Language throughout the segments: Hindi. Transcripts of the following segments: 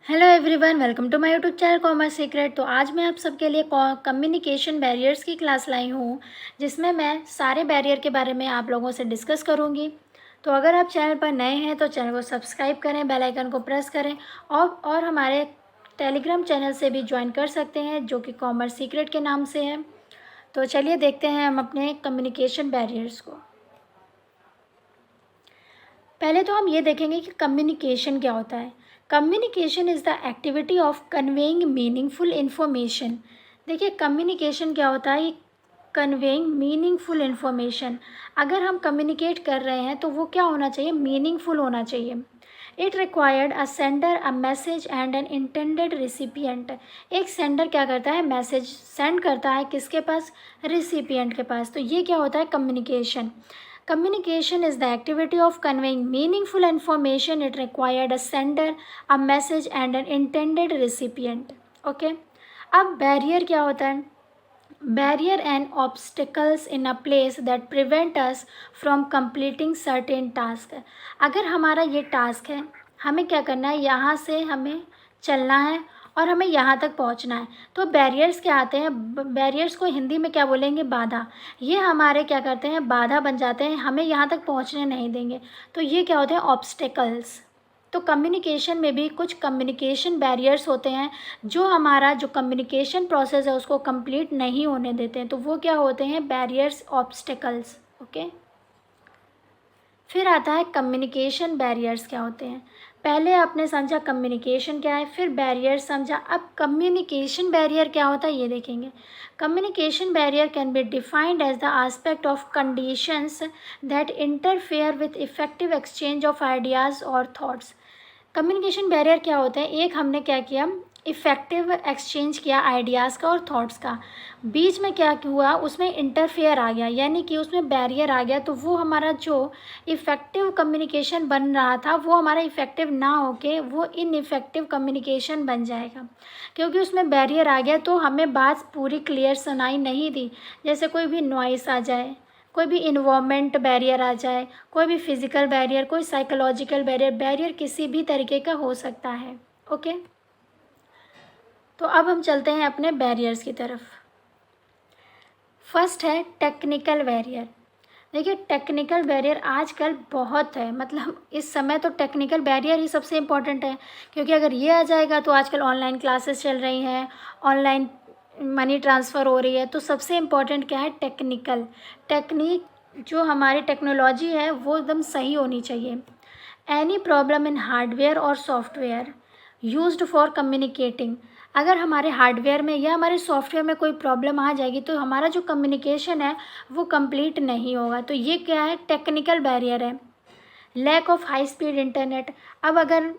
Hello everyone, welcome to my YouTube channel commerce secret. तो आज मैं आप सबके लिए कम्युनिकेशन बैरियर्स की क्लास लाई हूँ, जिसमें मैं सारे बैरियर के बारे में आप लोगों से डिस्कस करूँगी। तो अगर आप चैनल पर नए हैं तो चैनल को सब्सक्राइब करें, बेल आइकन को प्रेस करें और हमारे टेलीग्राम चैनल से भी ज्वाइन कर सकते हैं, जो कि कॉमर्स सीक्रेट के नाम से है। तो चलिए देखते हैं हम अपने कम्युनिकेशन बैरियर्स को। पहले तो हम ये देखेंगे कि कम्युनिकेशन क्या होता है। Communication is the activity of conveying meaningful information. देखिए, कम्युनिकेशन क्या होता है, कन्वेइंग मीनिंगफुल इन्फॉर्मेशन। अगर हम कम्युनिकेट कर रहे हैं तो वो क्या होना चाहिए, मीनिंगफुल होना चाहिए। It required a sender, a message and an intended recipient. एक सेंडर क्या करता है, मैसेज सेंड करता है किसके पास, रिसिपिएंट के पास। तो ये क्या होता है, communication. Communication is the activity of conveying meaningful information. It required a sender, a message and an intended recipient. Okay. अब बैरियर क्या होता है, barrier and obstacles in a place that prevent us from completing certain task. अगर हमारा ये टास्क है, हमें क्या करना है, यहाँ से हमें चलना है और हमें यहाँ तक पहुँचना है। तो बैरियर्स क्या आते हैं, बैरियर्स को हिंदी में क्या बोलेंगे, बाधा। ये हमारे क्या करते हैं, बाधा बन जाते हैं, हमें यहाँ तक पहुँचने नहीं देंगे। तो ये क्या होते हैं, ऑब्स्टिकल्स। तो कम्युनिकेशन में भी कुछ कम्युनिकेशन बैरियर्स होते हैं जो हमारा जो कम्युनिकेशन प्रोसेस है उसको कंप्लीट नहीं होने देते हैं। तो वो क्या होते हैं, बैरियर्स, ऑब्स्टिकल्स। ओके। फिर आता है कम्युनिकेशन बैरियर्स क्या होते हैं। पहले आपने समझा कम्युनिकेशन क्या है, फिर बैरियर समझा। अब कम्युनिकेशन बैरियर क्या होता है ये देखेंगे। Communication barrier can be defined as the aspect of conditions that interfere with effective exchange of ideas और थॉट्स। कम्युनिकेशन बैरियर क्या होते हैं, एक हमने क्या किया, इफ़ेक्टिव एक्सचेंज किया आइडियाज़ का और थॉट्स का, बीच में क्या हुआ, उसमें इंटरफेयर आ गया, यानी कि उसमें बैरियर आ गया। तो वो हमारा जो इफ़ेक्टिव कम्युनिकेशन बन रहा था वो हमारा इफ़ेक्टिव ना होके वो इनइफेक्टिव कम्युनिकेशन बन जाएगा, क्योंकि उसमें बैरियर आ गया। तो हमें बात पूरी क्लियर सुनाई नहीं दी, जैसे कोई भी नॉइस आ जाए, कोई भी इन्वायरमेंट बैरियर आ जाए, कोई भी फिज़िकल बैरियर, कोई साइकोलॉजिकल बैरियर, बैरियर किसी भी तरीके का हो सकता है। ओके। तो अब हम चलते हैं अपने बैरियर्स की तरफ। फर्स्ट है टेक्निकल बैरियर। देखिए, टेक्निकल बैरियर आजकल बहुत है, मतलब इस समय तो टेक्निकल बैरियर ही सबसे इम्पॉर्टेंट है, क्योंकि अगर ये आ जाएगा तो आजकल ऑनलाइन क्लासेस चल रही हैं, ऑनलाइन मनी ट्रांसफ़र हो रही है। तो सबसे इम्पॉर्टेंट क्या है, टेक्निकल। टेक्निक जो हमारी टेक्नोलॉजी है वो एकदम सही होनी चाहिए। एनी प्रॉब्लम इन हार्डवेयर और सॉफ्टवेयर यूज्ड फॉर कम्युनिकेटिंग। अगर हमारे हार्डवेयर में या हमारे सॉफ्टवेयर में कोई प्रॉब्लम आ जाएगी तो हमारा जो कम्युनिकेशन है वो कंप्लीट नहीं होगा। तो ये क्या है, टेक्निकल बैरियर है। Lack of high speed internet. अब अगर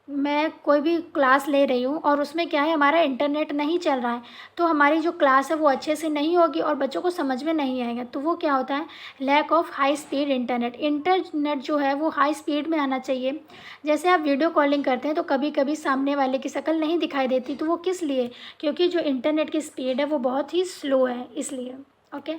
मैं कोई भी क्लास ले रही हूँ और उसमें क्या है, हमारा इंटरनेट नहीं चल रहा है, तो हमारी जो क्लास है वो अच्छे से नहीं होगी और बच्चों को समझ में नहीं आएगा। तो वो क्या होता है, lack of high speed internet. Internet जो है वो हाई स्पीड में आना चाहिए। जैसे आप वीडियो कॉलिंग करते हैं तो कभी कभी सामने वाले की शक्ल नहीं दिखाई देती, तो वो किस लिए, क्योंकि जो इंटरनेट की स्पीड है वो बहुत ही स्लो है, इसलिए। ओके।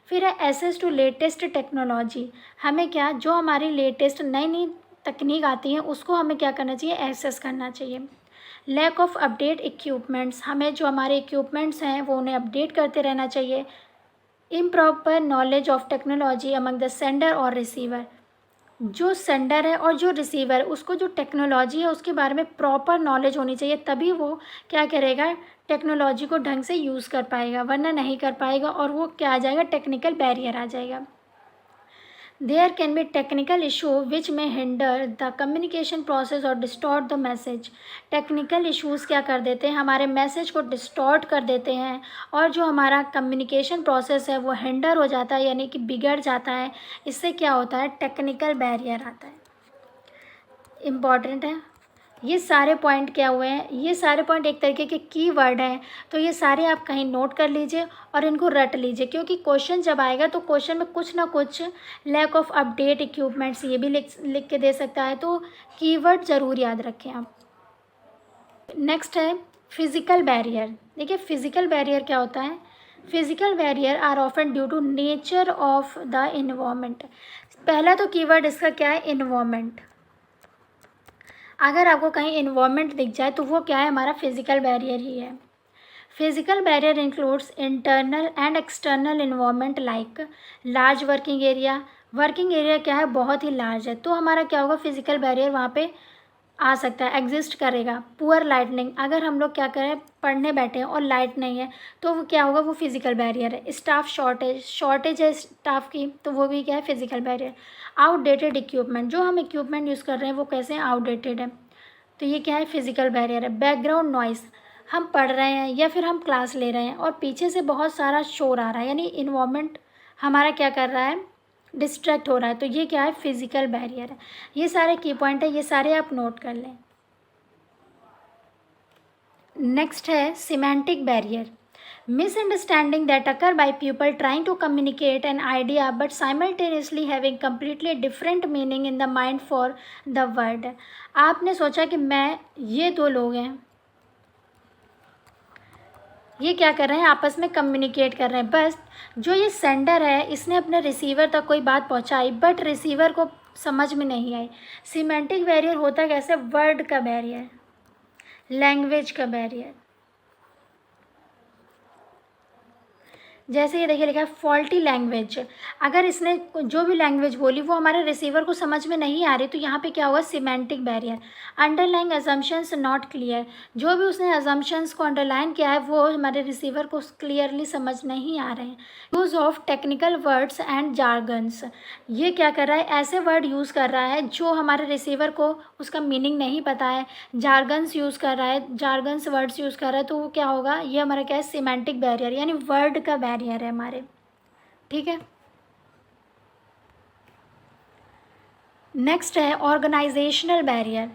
फिर है एसेस टू लेटेस्ट टेक्नोलॉजी। हमें क्या, जो हमारी लेटेस्ट नई नई तकनीक आती है उसको हमें क्या करना चाहिए, एक्सेस करना चाहिए। Lack of update equipments. हमें जो हमारे इक्विपमेंट्स हैं वो उन्हें अपडेट करते रहना चाहिए। Improper knowledge of technology among the sender or receiver. जो सेंडर है और जो रिसीवर है उसको जो टेक्नोलॉजी है उसके बारे में प्रॉपर नॉलेज होनी चाहिए, तभी वो क्या करेगा, टेक्नोलॉजी को ढंग से यूज़ कर पाएगा, वरना नहीं कर पाएगा और वो क्या आ जाएगा, टेक्निकल बैरियर आ जाएगा। There can be technical issue which may hinder the communication process or distort the message. Technical issues क्या कर देते हैं, हमारे मैसेज को डिस्टॉर्ट कर देते हैं और जो हमारा कम्युनिकेशन प्रोसेस है वो हिंडर हो जाता है, यानी कि बिगड़ जाता है। इससे क्या होता है, टेक्निकल बैरियर आता है। इम्पॉर्टेंट है, ये सारे पॉइंट क्या हुए हैं, ये सारे पॉइंट एक तरीके के कीवर्ड हैं। तो ये सारे आप कहीं नोट कर लीजिए और इनको रट लीजिए, क्योंकि क्वेश्चन जब आएगा तो क्वेश्चन में कुछ ना कुछ लैक ऑफ अपडेट इक्विपमेंट्स ये भी लिख के दे सकता है। तो कीवर्ड ज़रूर याद रखें आप। नेक्स्ट है फिज़िकल बैरियर। देखिए, फिज़िकल बैरियर क्या होता है, physical barrier are often due to nature of the environment. पहला तो कीवर्ड इसका क्या है, इन्वायरमेंट। अगर आपको कहीं इन्वायरमेंट दिख जाए तो वो क्या है, हमारा फिज़िकल बैरियर ही है। Physical barrier includes internal and external environment like large working area. Working area क्या है, बहुत ही लार्ज है, तो हमारा क्या होगा, फिजिकल बैरियर वहाँ पे आ सकता है, एग्जिस्ट करेगा। पुअर लाइटनिंग, अगर हम लोग क्या करें, पढ़ने बैठे हैं और लाइट नहीं है तो वो क्या होगा, वो फिजिकल बैरियर है। स्टाफ शॉर्टेज है स्टाफ की, तो वो भी क्या है, फिजिकल बैरियर। आउटडेटेड इक्विपमेंट, जो हम इक्विपमेंट यूज़ कर रहे हैं वो कैसे हैं, आउटडेटेड है, तो ये क्या है, फिजिकल बैरियर है। बैकग्राउंड नॉइस, हम पढ़ रहे हैं या फिर हम क्लास ले रहे हैं और पीछे से बहुत सारा शोर आ रहा है, यानी इन्वायरमेंट हमारा क्या कर रहा है, डिस्ट्रैक्ट हो रहा है, तो ये क्या है, फिजिकल बैरियर है। ये सारे की पॉइंट है, ये सारे आप नोट कर लें। नेक्स्ट है semantic barrier. Misunderstanding that occur by people trying to communicate an idea but simultaneously having completely different meaning in the mind for the word. आपने सोचा कि मैं, ये दो लोग हैं, ये क्या कर रहे हैं, आपस में कम्युनिकेट कर रहे हैं, बस जो ये सेंडर है इसने अपने रिसीवर तक कोई बात पहुंचाई बट रिसीवर को समझ में नहीं आई। सिमेंटिक बैरियर होता कैसे, वर्ड का बैरियर, लैंग्वेज का बैरियर। जैसे ये देखिए लिखा है फॉल्टी लैंग्वेज, अगर इसने जो भी लैंग्वेज बोली वो हमारे रिसीवर को समझ में नहीं आ रही तो यहाँ पे क्या हुआ, semantic barrier. Underlying assumptions not clear, जो भी उसने अजम्पशंस को अंडरलाइन किया है वो हमारे रिसीवर को क्लियरली समझ नहीं आ रहे हैं। Use of technical words and jargons, ये क्या कर रहा है, ऐसे वर्ड यूज़ कर रहा है जो हमारे रिसीवर को उसका मीनिंग नहीं पता है, जार्गन्स यूज़ कर रहा है, जार्गन्स वर्ड्स यूज़ कर रहा है, तो वो क्या होगा, ये हमारा क्या है, सिमेंटिक बैरियर, यानी वर्ड का बैरियर है हमारे। ठीक है, नेक्स्ट है organisational barrier.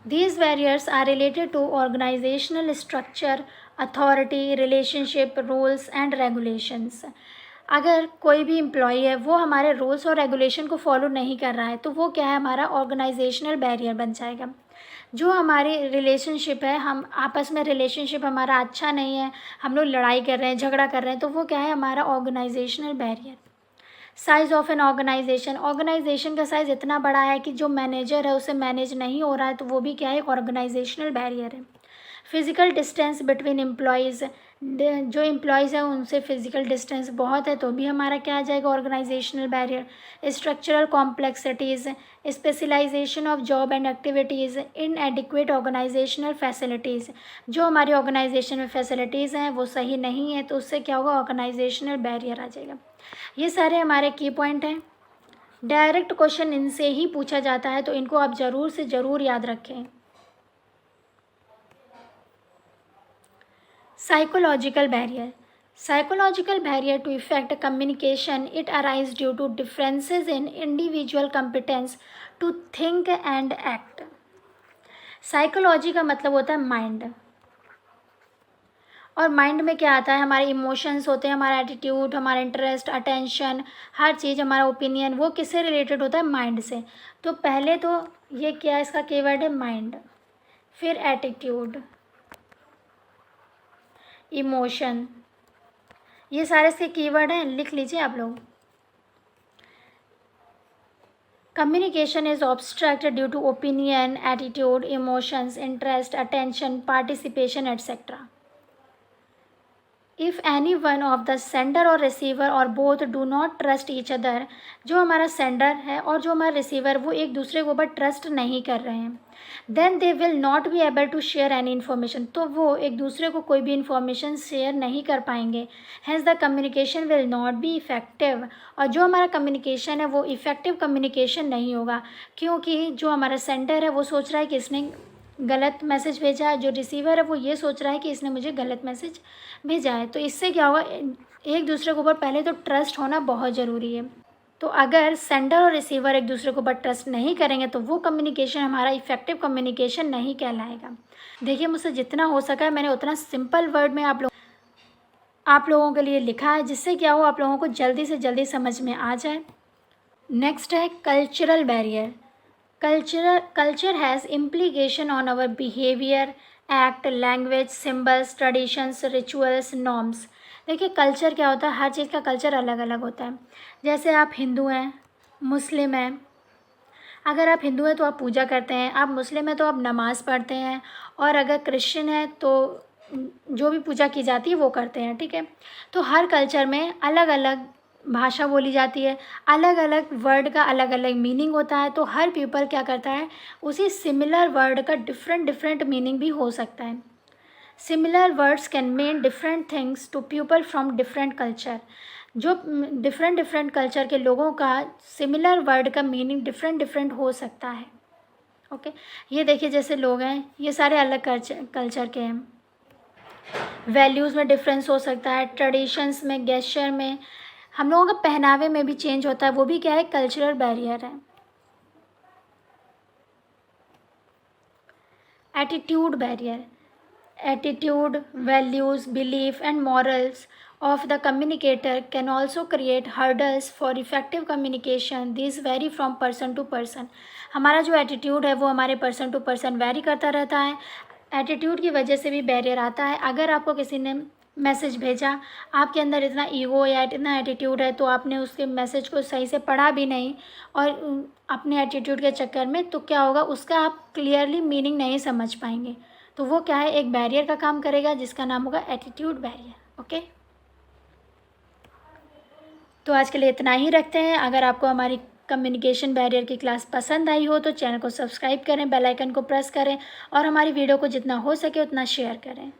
These barriers are related to organizational structure, authority, relationship, rules and regulations. अगर कोई भी एम्प्लॉई है वो हमारे रूल्स और रेगुलेशन को फॉलो नहीं कर रहा है तो वो क्या है, हमारा ऑर्गेनाइजेशनल बैरियर बन जाएगा। जो हमारी रिलेशनशिप है, हम आपस में रिलेशनशिप हमारा अच्छा नहीं है, हम लोग लड़ाई कर रहे हैं, झगड़ा कर रहे हैं, तो वो क्या है, हमारा organisational barrier. Size of an organisation का साइज़ इतना बड़ा है कि जो मैनेजर है उसे मैनेज नहीं हो रहा है, तो वो भी क्या है, एक ऑर्गेनाइजेशनल बैरियर है। फिज़िकल डिस्टेंस बिटवीन एम्प्लॉयज़, जो एम्प्लॉयज़ हैं उनसे फिज़िकल डिस्टेंस बहुत है तो भी हमारा क्या आ जाएगा, organisational barrier. Structural complexities, specialisation of job and activities, inadequate organisational facilities, जो हमारी ऑर्गेनाइजेशन में फैसिलिटीज़ हैं वो सही नहीं है तो उससे क्या होगा, ऑर्गेनाइजेशनल बैरियर आ जाएगा। ये सारे हमारे की पॉइंट हैं। डायरेक्ट क्वेश्चन इनसे ही पूछा जाता है तो इनको आप ज़रूर से ज़रूर याद रखें। Psychological barrier to effect communication, it arise due to differences in individual competence to think and act. Psychology का मतलब होता है माइंड, और माइंड में क्या आता है, हमारे इमोशंस होते हैं, हमारा एटीट्यूड, हमारा इंटरेस्ट, अटेंशन, हर चीज़, हमारा ओपिनियन, वो किससे रिलेटेड होता है, माइंड से। तो पहले तो ये क्या, इसका कीवर्ड है माइंड, फिर एटीट्यूड, इमोशन, ये सारे इसके कीवर्ड हैं, लिख लीजिए आप लोग। Communication is obstruct due to opinion, attitude, emotions, interest, attention, participation etcetera. If any one of the sender or receiver or both do not trust each other, जो हमारा सेंडर है और जो हमारा रिसीवर वो एक दूसरे के ऊपर ट्रस्ट नहीं कर रहे हैं, then they will not be able to share any information, तो वो एक दूसरे को कोई भी इन्फॉर्मेशन शेयर नहीं कर पाएंगे। Has the communication will not be effective, और जो हमारा कम्युनिकेशन है वो इफ़ेक्टिव कम्युनिकेशन नहीं होगा, क्योंकि जो हमारा सेंडर है वो सोच रहा है कि इसने गलत मैसेज भेजा है, जो रिसीवर है वो ये सोच रहा है कि इसने मुझे गलत मैसेज भेजा है। तो इससे क्या होगा, एक दूसरे के ऊपर पहले तो ट्रस्ट होना बहुत ज़रूरी है। तो अगर सेंडर और रिसीवर एक दूसरे के ऊपर ट्रस्ट नहीं करेंगे तो वो कम्युनिकेशन हमारा इफ़ेक्टिव कम्युनिकेशन नहीं कहलाएगा। देखिए, मुझसे जितना हो सका है मैंने उतना सिंपल वर्ड में आप लोगों के लिए लिखा है, जिससे क्या हो, आप लोगों को जल्दी से जल्दी समझ में आ जाए। नेक्स्ट है cultural barrier. Culture has implication on our behavior, act, language, symbols, traditions, rituals, norms. देखिए, कल्चर क्या होता है, हर चीज़ का कल्चर अलग अलग होता है। जैसे आप हिंदू हैं, मुस्लिम हैं, अगर आप हिंदू हैं तो आप पूजा करते हैं, आप मुस्लिम हैं तो आप नमाज़ पढ़ते हैं, और अगर क्रिश्चियन है तो जो भी पूजा की जाती है वो करते हैं, ठीक है। तो हर कल्चर में अलग अलग भाषा बोली जाती है, अलग अलग वर्ड का अलग अलग मीनिंग होता है। तो हर पीपल क्या करता है, उसी सिमिलर वर्ड का डिफरेंट डिफरेंट मीनिंग भी हो सकता है। Similar words can mean different things to people from different culture. जो डिफरेंट डिफरेंट कल्चर के लोगों का सिमिलर वर्ड का मीनिंग डिफरेंट डिफरेंट हो सकता है। ओके, ये देखिए जैसे लोग हैं, ये सारे अलग कल्चर के हैं। वैल्यूज़ में डिफरेंस हो सकता है, ट्रेडिशंस में, गेस्चर में, हम लोगों का पहनावे में भी चेंज होता है, वो भी क्या है, कल्चरल बैरियर है। Attitude barrier, attitude, values, belief and morals of the communicator can also create hurdles for effective communication. These vary from person to person. हमारा जो एटीट्यूड है वो हमारे पर्सन टू पर्सन वैरी करता रहता है। एटीट्यूड की वजह से भी बैरियर आता है। अगर आपको किसी ने मैसेज भेजा, आपके अंदर इतना ईगो या इतना एटीट्यूड है तो आपने उसके मैसेज को सही से पढ़ा भी नहीं और अपने एटीट्यूड के चक्कर में, तो क्या होगा, उसका आप क्लियरली मीनिंग नहीं समझ पाएंगे। तो वो क्या है, एक बैरियर का काम करेगा जिसका नाम होगा एटीट्यूड बैरियर। ओके, तो आज के लिए इतना ही रखते हैं। अगर आपको हमारी कम्युनिकेशन बैरियर की क्लास पसंद आई हो तो चैनल को सब्सक्राइब करें, बेल आइकन को प्रेस करें और हमारी वीडियो को जितना हो सके उतना शेयर करें।